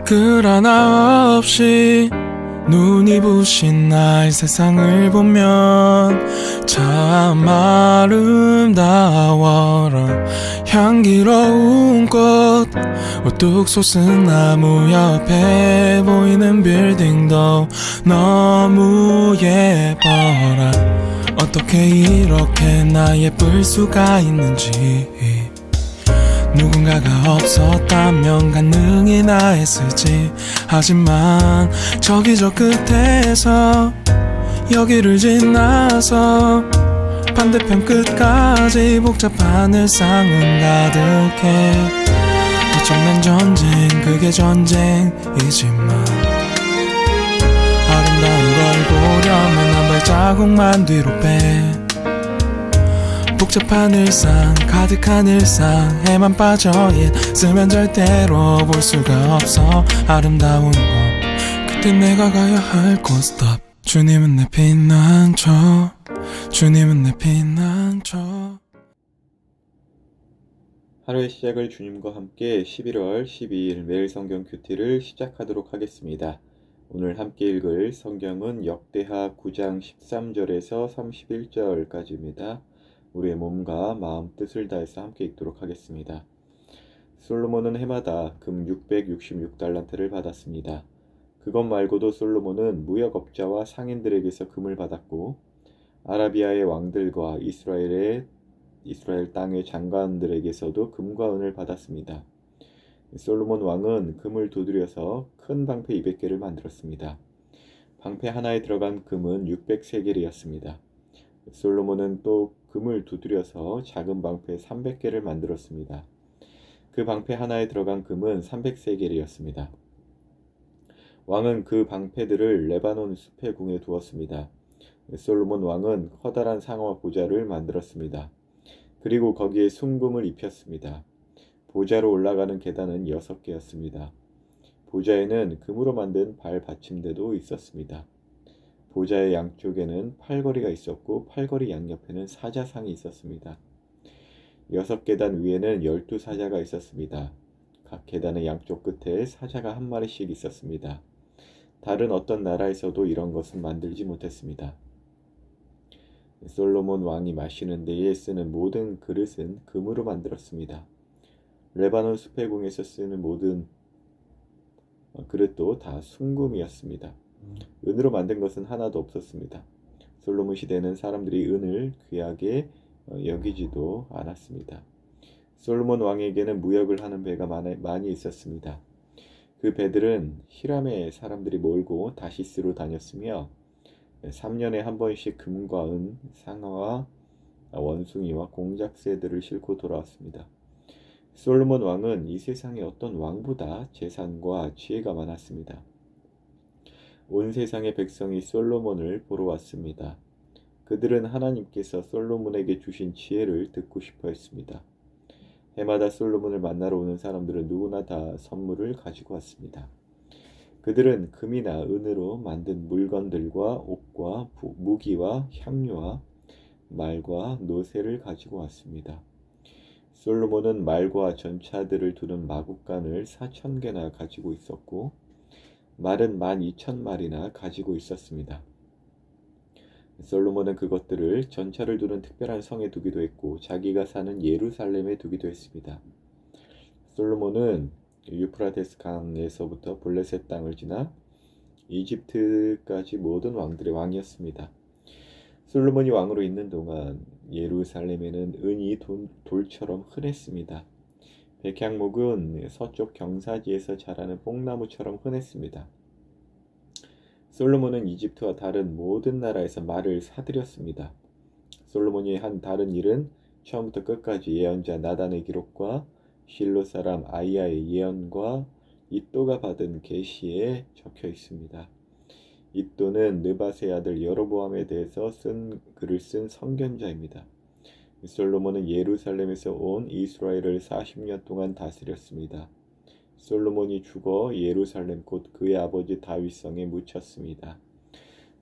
글 하나 없이 눈이 부신 나의 세상을 보면 참 아름다워라. 향기로운 꽃 우뚝 솟은 나무 옆에 보이는 빌딩도 너무 예뻐라. 어떻게 이렇게 나 예쁠 수가 있는지 누군가가 없었다면 가능이나 했을지. 하지만 저기 저 끝에서 여기를 지나서 반대편 끝까지 복잡한 일상은 가득해. 엄청난 전쟁, 그게 전쟁이지만 아름다운 걸 보려면 한 발자국만 뒤로 빼. 복잡한 일상, 가득한 일상에만 빠져 있으면 절대로 볼 수가 없어 아름다운 거. 그때 내가 가야 할 곳 stop. 주님은 내 피난처, 주님은 내 피난처. 하루의 시작을 주님과 함께 11월 12일 매일 성경 큐티를 시작하도록 하겠습니다. 오늘 함께 읽을 성경은 역대하 9장 13절에서 31절까지입니다. 우리의 몸과 마음 뜻을 다해서 함께 읽도록 하겠습니다. 솔로몬은 해마다 금 666달란트를 받았습니다. 그것 말고도 솔로몬은 무역업자와 상인들에게서 금을 받았고 아라비아의 왕들과 이스라엘 땅의 장관들에게서도 금과 은을 받았습니다. 솔로몬 왕은 금을 두드려서 큰 방패 200개를 만들었습니다. 방패 하나에 들어간 금은 600세겔이었습니다. 솔로몬은 또 금을 두드려서 작은 방패 300개를 만들었습니다. 그 방패 하나에 들어간 금은 300세겔이었습니다. 왕은 그 방패들을 레바논 숲의 궁에 두었습니다. 솔로몬 왕은 커다란 상어 보좌를 만들었습니다. 그리고 거기에 순금을 입혔습니다. 보좌로 올라가는 계단은 6개였습니다. 보좌에는 금으로 만든 발 받침대도 있었습니다. 보좌의 양쪽에는 팔걸이가 있었고 팔걸이 양옆에는 사자상이 있었습니다. 6계단 위에는 12사자가 있었습니다. 각 계단의 양쪽 끝에 사자가 한 마리씩 있었습니다. 다른 어떤 나라에서도 이런 것은 만들지 못했습니다. 솔로몬 왕이 마시는 데에 쓰는 모든 그릇은 금으로 만들었습니다. 레바논 숲의 궁에서 쓰는 모든 그릇도 다 순금이었습니다. 은으로 만든 것은 하나도 없었습니다. 솔로몬 시대는 사람들이 은을 귀하게 여기지도 않았습니다. 솔로몬 왕에게는 무역을 하는 배가 많이 있었습니다. 그 배들은 히람의 사람들이 몰고 다시스로 다녔으며 3년에 한 번씩 금과 은, 상아와 원숭이와 공작새들을 싣고 돌아왔습니다. 솔로몬 왕은 이 세상의 어떤 왕보다 재산과 지혜가 많았습니다. 온 세상의 백성이 솔로몬을 보러 왔습니다. 그들은 하나님께서 솔로몬에게 주신 지혜를 듣고 싶어 했습니다. 해마다 솔로몬을 만나러 오는 사람들은 누구나 다 선물을 가지고 왔습니다. 그들은 금이나 은으로 만든 물건들과 옷과 무기와 향료와 말과 노새를 가지고 왔습니다. 솔로몬은 말과 전차들을 두는 마구간을 4,000개나 가지고 있었고 말은 12,000마리나 가지고 있었습니다. 솔로몬은 그것들을 전차를 두는 특별한 성에 두기도 했고 자기가 사는 예루살렘에 두기도 했습니다. 솔로몬은 유프라테스 강에서부터 블레셋 땅을 지나 이집트까지 모든 왕들의 왕이었습니다. 솔로몬이 왕으로 있는 동안 예루살렘에는 은이 돌처럼 흔했습니다. 백향목은 서쪽 경사지에서 자라는 뽕나무처럼 흔했습니다. 솔로몬은 이집트와 다른 모든 나라에서 말을 사들였습니다. 솔로몬이 한 다른 일은 처음부터 끝까지 예언자 나단의 기록과 실로 사람 아이야의 예언과 이또가 받은 계시에 적혀 있습니다. 이또는 느밧의 아들 여로보암에 대해서 글을 쓴 선견자입니다. 솔로몬은 예루살렘에서 온 이스라엘을 40년 동안 다스렸습니다. 솔로몬이 죽어 예루살렘 곧 그의 아버지 다윗성에 묻혔습니다.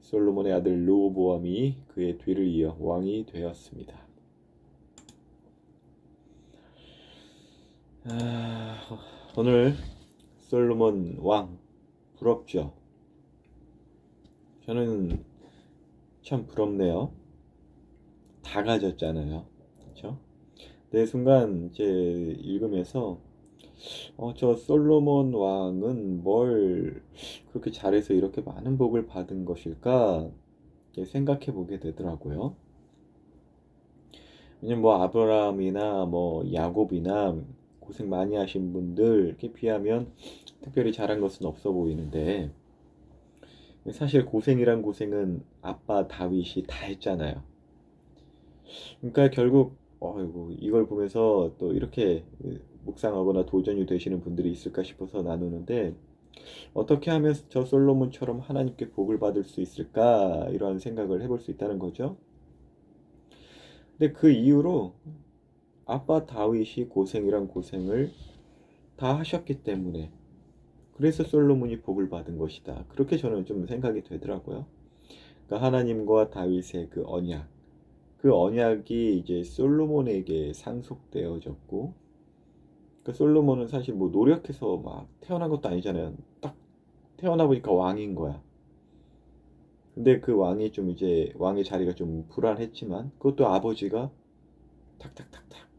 솔로몬의 아들 르호보암이 그의 뒤를 이어 왕이 되었습니다. 오늘 솔로몬 왕 부럽죠. 저는 참 부럽네요. 다 가졌잖아요. 그렇죠? 내 순간 이제 읽으면서 저 솔로몬 왕은 뭘 그렇게 잘해서 이렇게 많은 복을 받은 것일까 이렇게 생각해 보게 되더라고요. 왜냐면 뭐 아브라함이나 뭐 야곱이나 고생 많이 하신 분들 이렇게 비하면 특별히 잘한 것은 없어 보이는데, 사실 고생이란 고생은 아빠 다윗이 다 했잖아요. 그러니까 결국 어이구 이걸 보면서 또 이렇게 묵상하거나 도전이 되시는 분들이 있을까 싶어서 나누는데, 어떻게 하면 저 솔로몬처럼 하나님께 복을 받을 수 있을까 이런 생각을 해볼 수 있다는 거죠. 근데 그 이후로 아빠 다윗이 고생이란 고생을 다 하셨기 때문에 그래서 솔로몬이 복을 받은 것이다. 그렇게 저는 좀 생각이 되더라고요. 그러니까 하나님과 다윗의 그 언약, 그 언약이 이제 솔로몬에게 상속되어졌고, 그 솔로몬은 사실 뭐 노력해서 막 태어난 것도 아니잖아요. 딱 태어나 보니까 왕인 거야. 근데 그 왕이 좀 이제 왕의 자리가 좀 불안했지만 그것도 아버지가 탁탁탁탁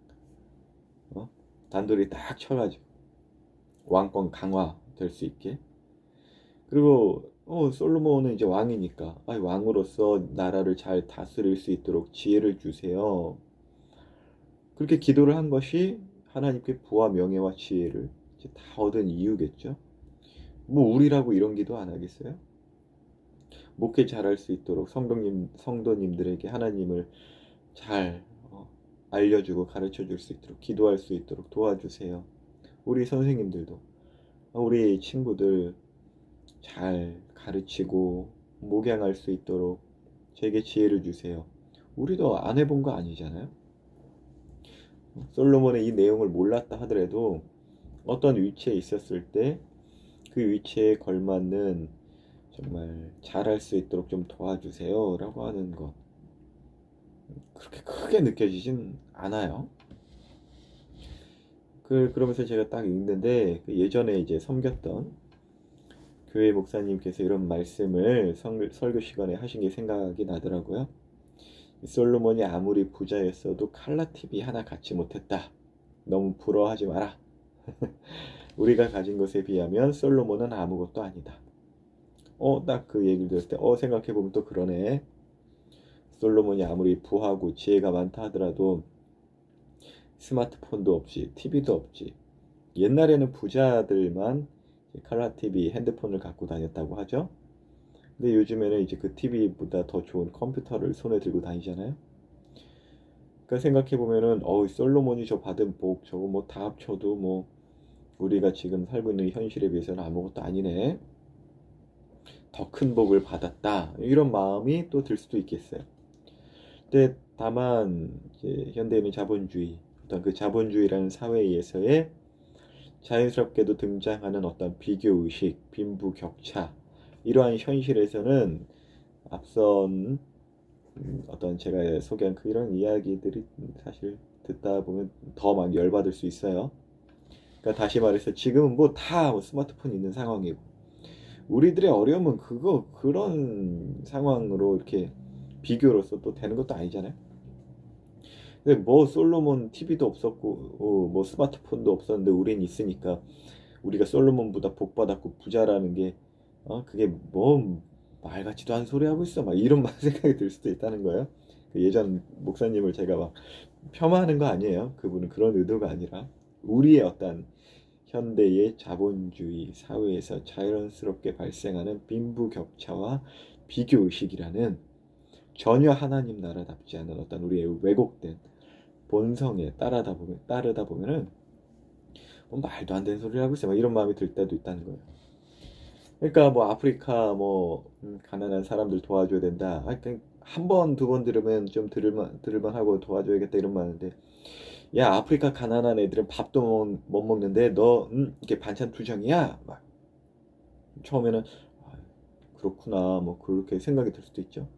단도리 딱 쳐가지고 왕권 강화 될 수 있게. 그리고 솔로몬은 이제 왕이니까 왕으로서 나라를 잘 다스릴 수 있도록 지혜를 주세요. 그렇게 기도를 한 것이 하나님께 부와 명예와 지혜를 이제 다 얻은 이유겠죠. 뭐 우리라고 이런 기도 안 하겠어요? 목회 잘할 수 있도록 성도님들에게 하나님을 잘 알려주고 가르쳐 줄 수 있도록 기도할 수 있도록 도와주세요. 우리 선생님들도 우리 친구들 잘 가르치고 목양할 수 있도록 제게 지혜를 주세요. 우리도 안 해본 거 아니잖아요. 솔로몬의 이 내용을 몰랐다 하더라도 어떤 위치에 있었을 때 그 위치에 걸맞는 정말 잘할 수 있도록 좀 도와주세요 라고 하는 것, 그렇게 크게 느껴지진 않아요. 그러면서 제가 딱 읽는데 예전에 이제 섬겼던 교회 목사님께서 이런 말씀을 설교 시간에 하신 게 생각이 나더라고요. 솔로몬이 아무리 부자였어도 칼라 TV 하나 갖지 못했다. 너무 부러워하지 마라. 우리가 가진 것에 비하면 솔로몬은 아무것도 아니다. 딱 그 얘기를 들을 때 생각해보면 또 그러네. 솔로몬이 아무리 부하고 지혜가 많다 하더라도 스마트폰도 없이 TV도 없지. 옛날에는 부자들만 칼라 TV 핸드폰을 갖고 다녔다고 하죠. 근데 요즘에는 이제 그 TV보다 더 좋은 컴퓨터를 손에 들고 다니잖아요. 그러니까 생각해보면은 솔로몬이 저 받은 복 저거 뭐 다 합쳐도 뭐 우리가 지금 살고 있는 현실에 비해서는 아무것도 아니네. 더 큰 복을 받았다. 이런 마음이 또 들 수도 있겠어요. 근데 다만 이제 현대인의 자본주의, 어떤 그 자본주의라는 사회에서의 자연스럽게도 등장하는 어떤 비교의식, 빈부격차, 이러한 현실에서는 앞선 어떤 제가 소개한 그런 이야기들이 사실 듣다 보면 더 막 열받을 수 있어요. 그러니까 다시 말해서 지금은 뭐 다 스마트폰 있는 상황이고 우리들의 어려움은 그런 상황으로 이렇게 비교로서 또 되는 것도 아니잖아요. 근데 뭐 솔로몬 TV도 없었고 뭐 스마트폰도 없었는데 우린 있으니까 우리가 솔로몬보다 복 받았고 부자라는 게 그게 뭐 말 같지도 않은 소리 하고 있어 막 이런 생각이 들 수도 있다는 거예요. 그 예전 목사님을 제가 막 폄하하는 거 아니에요. 그분은 그런 의도가 아니라 우리의 어떤 현대의 자본주의 사회에서 자연스럽게 발생하는 빈부격차와 비교의식이라는 전혀 하나님 나라답지 않은 어떤 우리의 왜곡된 본성에 따르다 보면은 뭐 말도 안 되는 소리를 하고 있어 막 이런 마음이 들 때도 있다는 거예요. 그러니까 뭐 아프리카 뭐 가난한 사람들 도와줘야 된다. 그러니까 한 번, 두 번 들으면 좀 들을만 하고 도와줘야겠다 이런 말인데, 야 아프리카 가난한 애들은 밥도 못 먹는데 너 이렇게 반찬 투정이야? 막 처음에는 그렇구나 뭐 그렇게 생각이 들 수도 있죠.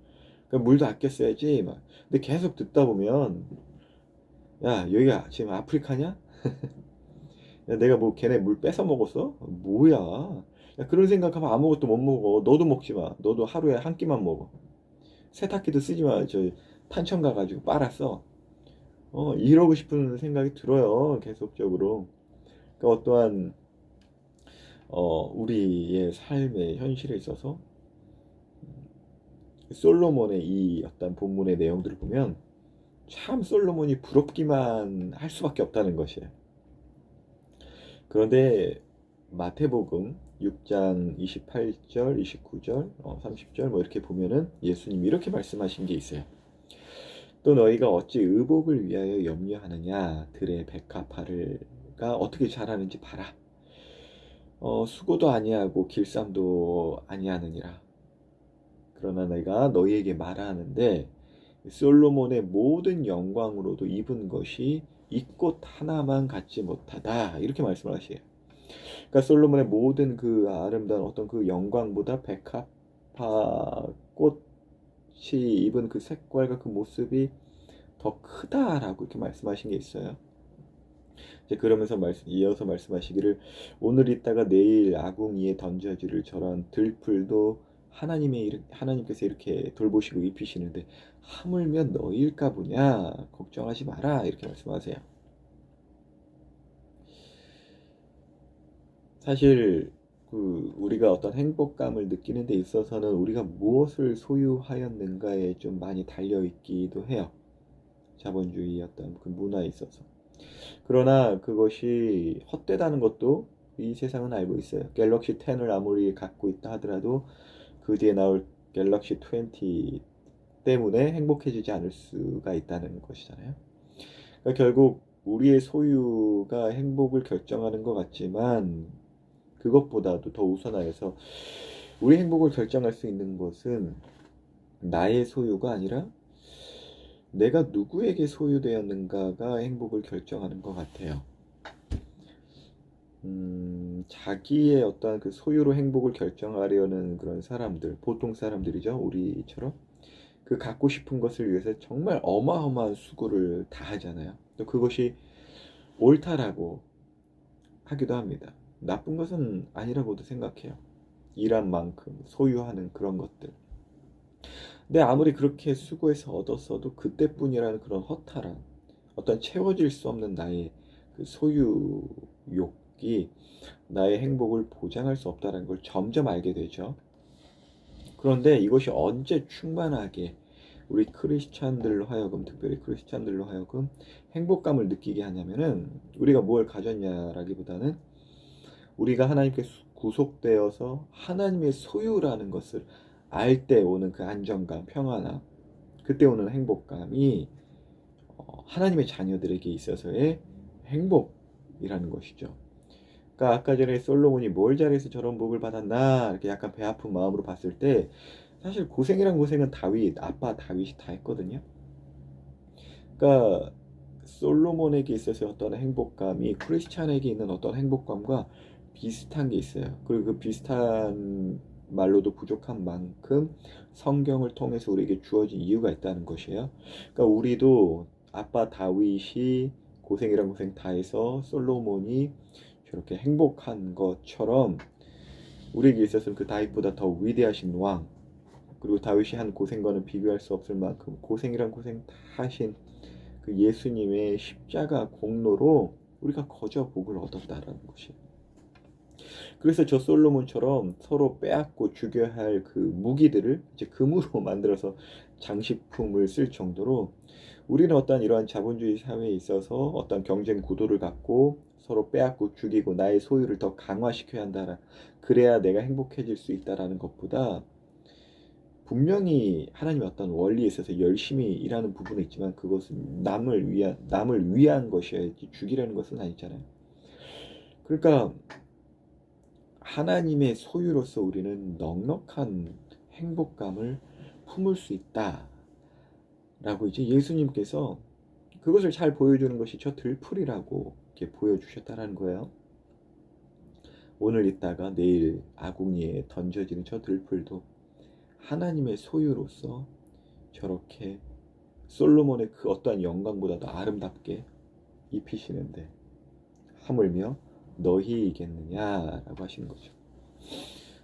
그러니까 물도 아껴 써야지 막. 근데 계속 듣다 보면 야 여기가 지금 아프리카냐? 야, 내가 뭐 걔네 물 뺏어 먹었어? 뭐야? 야, 그런 생각하면 아무것도 못 먹어. 너도 먹지 마. 너도 하루에 한 끼만 먹어. 세탁기도 쓰지 마. 저 탄천 가가지고 빨았어. 이러고 싶은 생각이 들어요. 계속적으로. 그러니까 어떠한 우리의 삶의 현실에 있어서 솔로몬의 이 어떤 본문의 내용들을 보면 참 솔로몬이 부럽기만 할 수밖에 없다는 것이에요. 그런데 마태복음 6장 28절, 29절, 30절 뭐 이렇게 보면은 예수님이 이렇게 말씀하신 게 있어요. 또 너희가 어찌 의복을 위하여 염려하느냐? 들의 백합화가 어떻게 자라는지 봐라. 수고도 아니하고 길쌈도 아니하느니라. 그러나 내가 너희에게 말하는데 솔로몬의 모든 영광으로도 입은 것이 이 꽃 하나만 갖지 못하다. 이렇게 말씀을 하시에요. 그러니까 솔로몬의 모든 그 아름다운 어떤 그 영광보다 백합화 꽃이 입은 그 색깔과 그 모습이 더 크다라고 이렇게 말씀하신 게 있어요. 이제 그러면서 이어서 말씀하시기를 오늘 있다가 내일 아궁이에 던져지를 저런 들풀도 하나님께서 이렇게 돌보시고 입히시는데 하물며 너희일까 보냐 걱정하지 마라 이렇게 말씀하세요. 사실 우리가 어떤 행복감을 느끼는 데 있어서는 우리가 무엇을 소유하였는가에 좀 많이 달려 있기도 해요. 자본주의 어떤 그 문화에 있어서. 그러나 그것이 헛되다는 것도 이 세상은 알고 있어요. 갤럭시 10을 아무리 갖고 있다 하더라도 그 뒤에 나올 갤럭시 20 때문에 행복해지지 않을 수가 있다는 것이잖아요. 그러니까 결국 우리의 소유가 행복을 결정하는 것 같지만 그것보다도 더 우선하여서 우리 행복을 결정할 수 있는 것은 나의 소유가 아니라 내가 누구에게 소유되었는가가 행복을 결정하는 것 같아요. 자기의 어떠한 그 소유로 행복을 결정하려는 그런 사람들, 보통 사람들이죠. 우리처럼. 그 갖고 싶은 것을 위해서 정말 어마어마한 수고를 다 하잖아요. 또 그것이 옳다라고 하기도 합니다. 나쁜 것은 아니라고도 생각해요. 일한 만큼 소유하는 그런 것들. 근데 아무리 그렇게 수고해서 얻었어도 그때뿐이라는 그런 허탈한 어떤 채워질 수 없는 나의 그 소유욕이 나의 행복을 보장할 수 없다는 걸 점점 알게 되죠. 그런데 이것이 언제 충만하게 우리 크리스찬들로 하여금, 특별히 크리스찬들로 하여금 행복감을 느끼게 하냐면은 우리가 뭘 가졌냐라기보다는 우리가 하나님께 구속되어서 하나님의 소유라는 것을 알 때 오는 그 안정감, 평안함, 그때 오는 행복감이 하나님의 자녀들에게 있어서의 행복이라는 것이죠. 그러니까 아까 전에 솔로몬이 뭘 잘해서 저런 복을 받았나 이렇게 약간 배 아픈 마음으로 봤을 때 사실 고생이란 고생은 아빠 다윗이 다 했거든요. 그러니까 솔로몬에게 있어서 어떤 행복감이 크리스찬에게 있는 어떤 행복감과 비슷한 게 있어요. 그리고 그 비슷한 말로도 부족한 만큼 성경을 통해서 우리에게 주어진 이유가 있다는 것이에요. 그러니까 우리도 아빠 다윗이 고생이란 고생 다 해서 솔로몬이 저렇게 행복한 것처럼 우리에게 있어서는 그 다윗보다 더 위대하신 왕, 그리고 다윗이 한 고생과는 비교할 수 없을 만큼 고생이란 고생 다 하신 그 예수님의 십자가 공로로 우리가 거저 복을 얻었다라는 것이에요. 그래서 저 솔로몬처럼 서로 빼앗고 죽여야 할 그 무기들을 이제 금으로 만들어서 장식품을 쓸 정도로 우리는 어떤 이러한 자본주의 사회에 있어서 어떤 경쟁 구도를 갖고 서로 빼앗고 죽이고 나의 소유를 더 강화시켜야 한다. 그래야 내가 행복해질 수 있다라는 것보다 분명히 하나님의 어떤 원리에 있어서 열심히 일하는 부분이 있지만 그것은 남을 위한 것이어야지 죽이라는 것은 아니잖아요. 그러니까 하나님의 소유로서 우리는 넉넉한 행복감을 품을 수 있다. 라고 이제 예수님께서 그것을 잘 보여주는 것이 저 들풀이라고 이렇게 보여주셨다는 거예요. 오늘 있다가 내일 아궁이에 던져지는 저 들풀도 하나님의 소유로서 저렇게 솔로몬의 그 어떠한 영광보다도 아름답게 입히시는데 하물며 너희이겠느냐라고 하시는 거죠.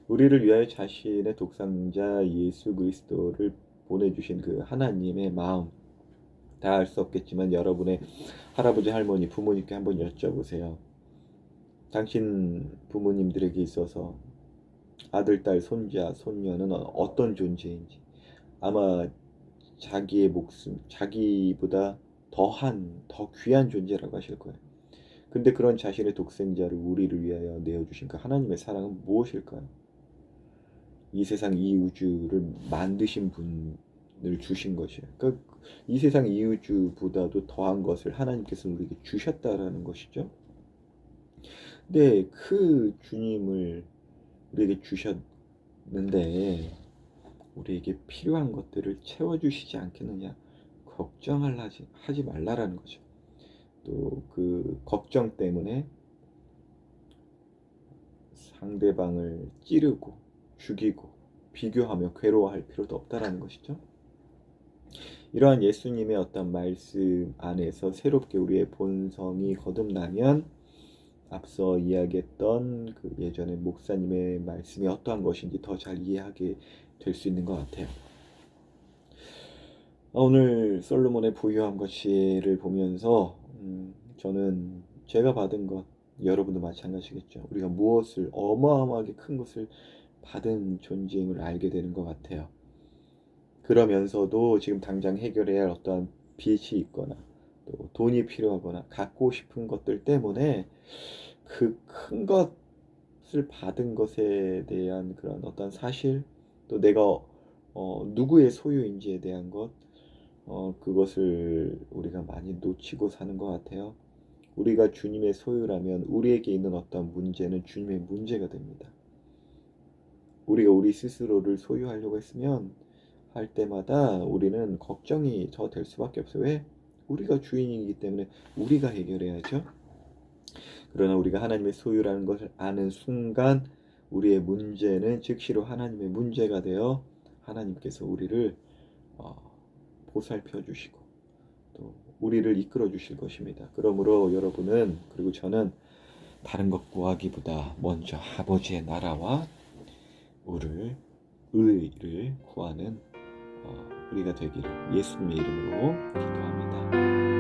우리를 위하여 자신의 독생자 예수 그리스도를 보내주신 그 하나님의 마음 다 알 수 없겠지만 여러분의 할아버지 할머니 부모님께 한번 여쭤보세요. 당신 부모님들에게 있어서 아들, 딸, 손자, 손녀는 어떤 존재인지 아마 자기의 목숨, 자기보다 더 귀한 존재라고 하실 거예요. 근데 그런 자신의 독생자를 우리를 위하여 내어주신 그 하나님의 사랑은 무엇일까요? 이 세상 이 우주를 만드신 분을 주신 것이에요. 그러니까 이 세상 이 우주보다도 더한 것을 하나님께서 우리에게 주셨다라는 것이죠. 근데 그 주님을 우리에게 주셨는데 우리에게 필요한 것들을 채워주시지 않겠느냐 하지 말라라는 거죠. 또 그 걱정 때문에 상대방을 찌르고 죽이고 비교하며 괴로워할 필요도 없다라는 것이죠. 이러한 예수님의 어떤 말씀 안에서 새롭게 우리의 본성이 거듭나면 앞서 이야기했던 그 예전에 목사님의 말씀이 어떠한 것인지 더 잘 이해하게 될 수 있는 것 같아요. 오늘 솔로몬의 부유함과 지혜를 보면서 저는 제가 받은 것, 여러분도 마찬가지겠죠. 우리가 무엇을 어마어마하게 큰 것을 받은 존재임을 알게 되는 것 같아요. 그러면서도 지금 당장 해결해야 할 어떠한 빚이 있거나 또 돈이 필요하거나 갖고 싶은 것들 때문에 그 큰 것을 받은 것에 대한 그런 어떤 사실 또 내가 누구의 소유인지에 대한 것 그것을 우리가 많이 놓치고 사는 것 같아요. 우리가 주님의 소유라면 우리에게 있는 어떤 문제는 주님의 문제가 됩니다. 우리가 우리 스스로를 소유하려고 했으면 할 때마다 우리는 걱정이 더 될 수밖에 없어요. 왜? 우리가 주인이기 때문에 우리가 해결해야죠. 그러나 우리가 하나님의 소유라는 것을 아는 순간 우리의 문제는 즉시로 하나님의 문제가 되어 하나님께서 우리를 보살펴 주시고 또 우리를 이끌어 주실 것입니다. 그러므로 여러분은 그리고 저는 다른 것 구하기보다 먼저 아버지의 나라와 의를 구하는 우리가 되기를 예수님의 이름으로 기도합니다.